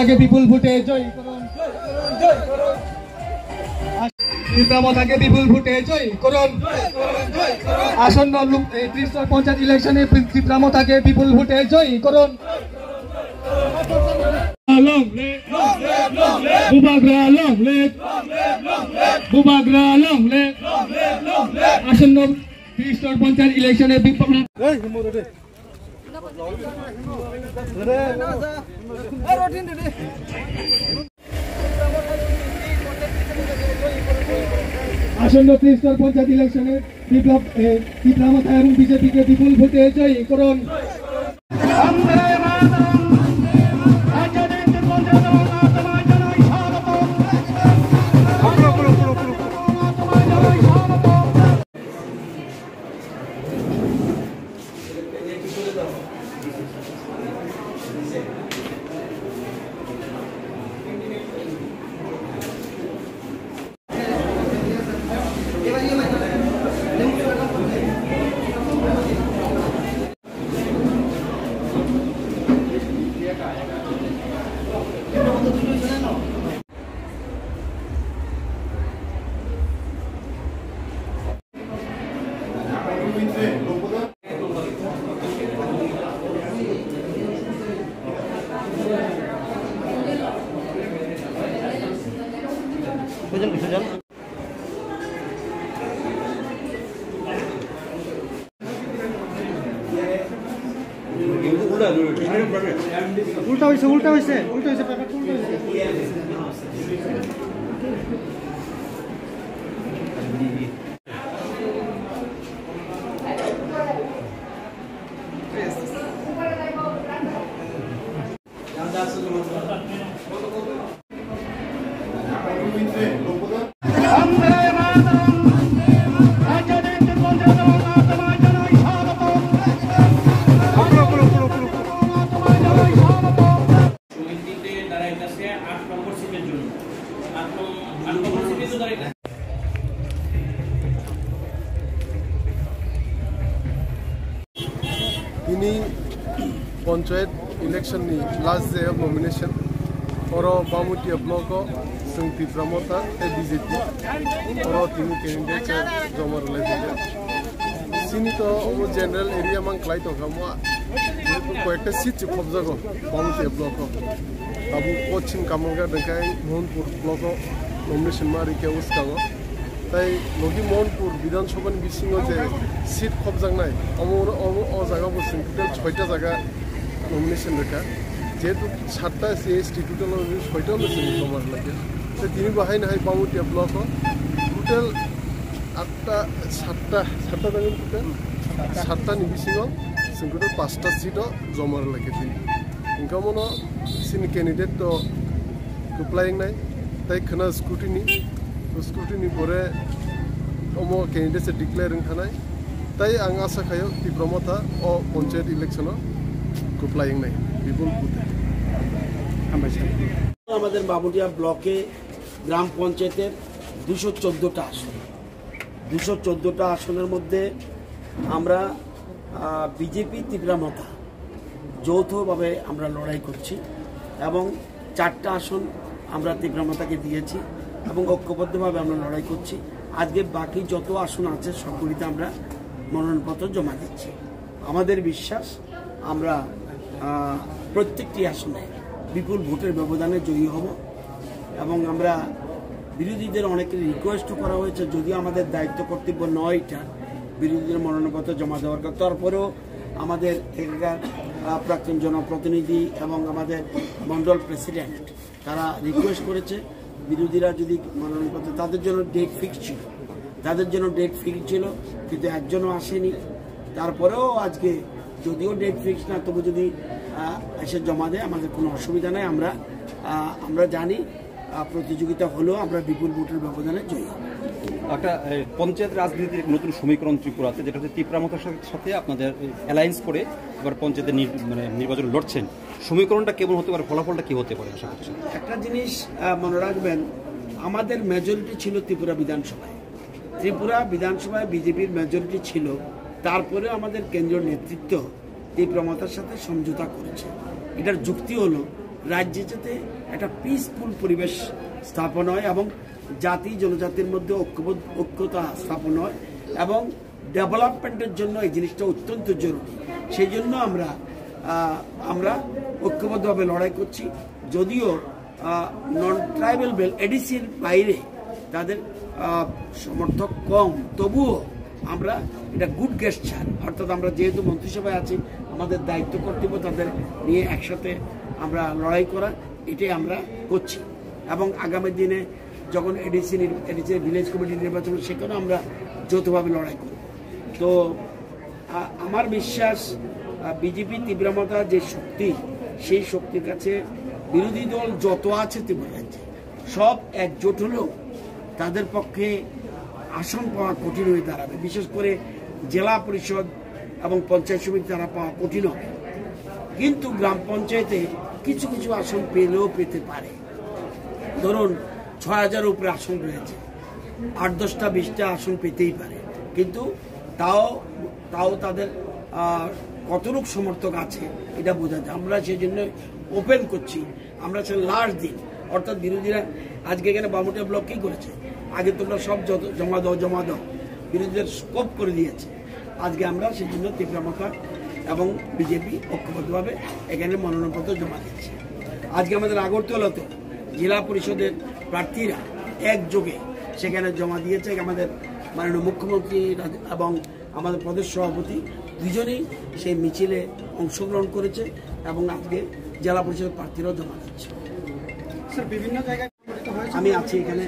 মাতাকে বিপুল ভোটে জয় করুন। ত্রিপুরা মাতাকে বিপুল ভোটে জয় করুন। আসন্ন ত্রিস্তর পঞ্চায়েত ইলেকশনে ত্রিপুরা মাতাকে বিপুল ভোটে জয় করুন। আসন্ন ত্রিস্তর পঞ্চায়েত ইলেকশনে আসন্ন ত্রিস্তর পঞ্চায়েত ইলেকশনে ত্রিপুরা মাতা এবং বিজেপিকে বিপুল ভোটে জয় করুন। উল্টা হয়েছে উল্টা হয়েছে উল্টা হয়েছে ব্যাপারটা উল্টা হয়েছে। ini panchayat election ni last day of nomination oro Bamutia block sing Tripura Mata BJP oro tini candidate jomar lebe sini to omo general area mang klai to kamo koyekta seat khobja go Bamutia block abu pochin kamoga dekai Mohanpur block nomination mari ke uskago তাই নদী মোহনপুর বিধানসভা বিশিং যে seat খবজাংনাই ও জায়গা বসছেন total 6টা জায়গা nomination রেখা যেহেতু 7টা CST total 6টা হচ্ছে তোমার লাগে তো তিনি বাহাইনো হয় বামুটিয়া ব্লক টোটাল 8টা 7টা জায়গা টোটাল 7টা নিবিশিং जों টোটাল 5টা সিটও জমার লাগে তিনি ইনকামন সিনি ক্যান্ডিডেট তো কপ্লাইং নাই তাই খনা स्क्रुटिनी परे अमो कैंडिडेट से डिक्लेयरिंग थानाय ताई आं आशा खायो Tripura Mata ओ पंचायत इलेक्शन कप्लाइंग नाय विपुल बुथे আমাদের বাবুটিয়া ব্লকে গ্রাম পঞ্চায়েতের 214টা আসন 214টা আসনের মধ্যে আমরা বিজেপি Tripura Mata যৌথভাবে আমরা লড়াই করছি এবং 4টা আসন আমরা Tripura Mataকে দিয়েছি এবং ঐক্যবদ্ধভাবে আমরা লড়াই করছি। আজকে বাকি যত আসন আছে সবগুলিতে আমরা মনোনয়নপত্র জমা দিচ্ছি। আমাদের বিশ্বাস আমরা প্রত্যেকটি আসনে বিপুল ভোটের ব্যবধানে জয়ী হব এবং আমরা বিরোধীদের অনেকের রিকোয়েস্টও করা হয়েছে যদিও আমাদের দায়িত্ব কর্তব্য নয় এটা বিরোধীদের মনোনয়নপত্র জমা দেওয়ার কথা, তারপরেও আমাদের এখানকার প্রাক্তন জনপ্রতিনিধি এবং আমাদের মন্ডল প্রেসিডেন্ট তারা রিকোয়েস্ট করেছে বিরোধীরা যদি মনোনয়নপত্র তাদের জন্য ডেট ফিক্স ছিল কিন্তু একজনও আসেনি। তারপরেও আজকে যদিও ডেট ফিক্স না তবু যদি এসে জমা দেয় আমাদের কোনো অসুবিধা নেই। আমরা জানি প্রতিযোগিতা হলেও আমরা বিপুল ভোটের ব্যবধানে জয়ী হব। একটা পঞ্চায়েত রাজনীতির নতুন সমীকরণ ত্রিপুরাতে যেটা হচ্ছে Tripura Mataর সাথে আপনাদের অ্যালায়েন্স করে এবার পঞ্চায়েতের নির্বাচন লড়ছেন, সমীকরণটা কেমন হতে পারে, ফলাফলটা কি হতে পারে আশা করছেন? একটা জিনিস মনে রাখবেন, আমাদের মেজরিটি ছিল ত্রিপুরা বিধানসভায় বিজেপির মেজরিটি ছিল, তারপরে আমাদের কেন্দ্রীয় নেতৃত্ব Tripura Mataর সাথে সমঝোতা করেছে। এটার যুক্তি হলো রাজ্যে যাতে একটা পিসফুল পরিবেশ স্থাপন হয় এবং জাতি জনজাতির মধ্যে ঐক্যতা স্থাপন হয় এবং ডেভেলপমেন্টের জন্য এই জিনিসটা অত্যন্ত জরুরি। সেই জন্য আমরা ঐক্যবদ্ধভাবে লড়াই করছি। যদিও নন ট্রাইবাল বেল্ট এডিসির বাইরে তাদের সমর্থক কম, তবুও আমরা এটা গুড গেস্টার, অর্থাৎ আমরা যেহেতু মন্ত্রিসভায় আছি আমাদের দায়িত্ব কর্তব্য তাদের নিয়ে একসাথে আমরা লড়াই করা, এটাই আমরা করছি। এবং আগামী দিনে যখন এডিসি ভিলেজ কমিটি নির্বাচন সেখানেও আমরা যৌথভাবে লড়াই করব। তো আমার বিশ্বাস বিজেপি তীব্রমতা যে শক্তি, সেই শক্তির কাছে বিরোধী দল যত আছে ত্রিপুরা রাজ্যে সব একজোট হলেও তাদের পক্ষে আসন পাওয়া কঠিন হয়ে দাঁড়াবে। বিশেষ করে জেলা পরিষদ এবং পঞ্চায়েত সমিতি তারা পাওয়া কঠিন হবে। কিন্তু গ্রাম পঞ্চায়েতে কিছু কিছু আসন পেলেও পেতে পারে। ধরুন ৬,০০০ উপরে আসন রয়েছে, ৮-১০টা ২০টা আসন পেতেই পারে। কিন্তু তাও তাদের কতটুকু সমর্থক আছে এটা বোঝা যায়। আমরা সেই জন্য ওপেন করছি, আমরা সে লাস্ট দিন, অর্থাৎ বিরোধীরা আজকে এখানে বামুটিয়া ব্লক কি করেছে, আগে তোমরা সব জমা দাও, বিরোধীদের স্কোপ করে দিয়েছে। আজকে আমরা সেই জন্য তীব্রমতা এবং বিজেপি ঐক্যবদ্ধভাবে এখানে মনোনয়নপত্র জমা দিচ্ছি। আজকে আমাদের আগরতলাতে জেলা পরিষদের প্রার্থীরা একযোগে সেখানে জমা দিয়েছে। আমাদের মাননীয় মুখ্যমন্ত্রী এবং আমাদের প্রদেশ সভাপতি দুজনেই সেই মিছিলে অংশগ্রহণ করেছে এবং আজকে জেলা পরিষদের প্রার্থীরাও জমা দিচ্ছে। বিভিন্ন জায়গায় আমি আছি এখানে,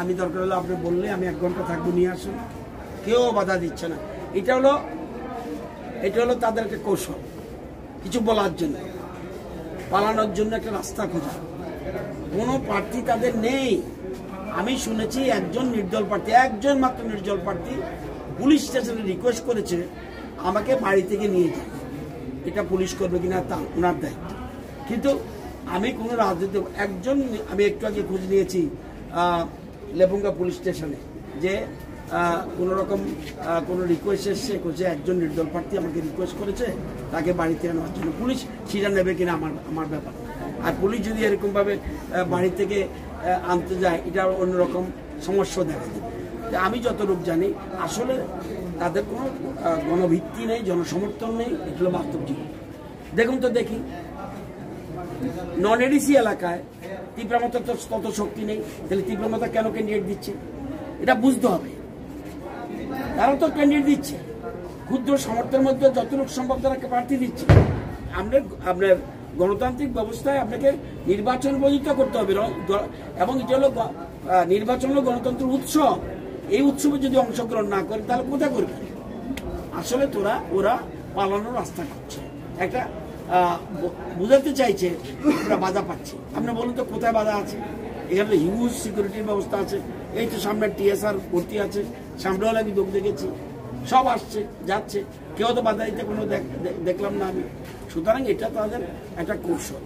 আমি দরকার হলে আপনি বললে আমি 1 ঘন্টা থাকবো, নিয়ে আসুন, কেউ বাধা দিচ্ছে না। এটা হলো তাদের একটা কৌশল, কিছু বলার জন্য, পালানোর জন্য একটা রাস্তা খোঁজা। কোনো প্রার্থী তাদের নেই। আমি শুনেছি একজন মাত্র নির্দল প্রার্থী পুলিশ স্টেশনে রিকোয়েস্ট করেছে আমাকে বাড়ি থেকে নিয়ে যায়। এটা পুলিশ করবে কিনা তা ওনার দায়িত্ব। কিন্তু আমি কোনো রাজনীতি আমি একটু আগে খোঁজ নিয়েছি লেবুঙ্গা পুলিশ স্টেশনে যে কোনো রকম কোনো রিকোয়েস্ট এসছে, একজন নির্দল প্রার্থী আমাকে রিকোয়েস্ট করেছে তাকে বাড়িতে আনার জন্য। পুলিশ সেটা নেবে কিনা আমার ব্যাপার। আর পুলিশ যদি এরকমভাবে বাড়ি থেকে আনতে যায় এটা অন্যরকম সমস্যা দেখা দেবে। আমি যতটুকু জানি আসলে তাদের কোনো গণভিত্তি নেই, জনসমর্থন নেই, এগুলো বাস্তব জীবন। দেখুন তো দেখি নন এডিসি এলাকায় তীব্রমতা তো তত শক্তি নেই, তাহলে তীব্রমতা কেন ক্যান্ডিডেট দিচ্ছে এটা বুঝতে হবে। তারা তো ক্যান্ডিডেট দিচ্ছে, ক্ষুদ্র সমর্থনের মধ্যে যতটুকু সম্ভব তারা প্রার্থী দিচ্ছে। আপনার গণতান্ত্রিক ব্যবস্থায় আপনাকে নির্বাচন বর্ধিত করতে হবে এবং এটা হলো নির্বাচন হলো গণতন্ত্রের উৎসব। এই উৎসবে যদি অংশগ্রহণ না করে তাহলে কোথায় করবে? আসলে ওরা পালানোর রাস্তা করছে, একটা বোঝাতে চাইছে ওরা বাধা পাচ্ছে। আপনি বলুন তো কোথায় বাধা আছে? এখানে তো হিউজ সিকিউরিটির ব্যবস্থা আছে। এই তো সামনে TSR ভর্তি আছে, সামনেও আমি লোক দেখেছি, সব আসছে যাচ্ছে, কেউ তো বাধা দিতে কোনো দেখলাম না আমি। সুতরাং এটা তাদের একটা কৌশল।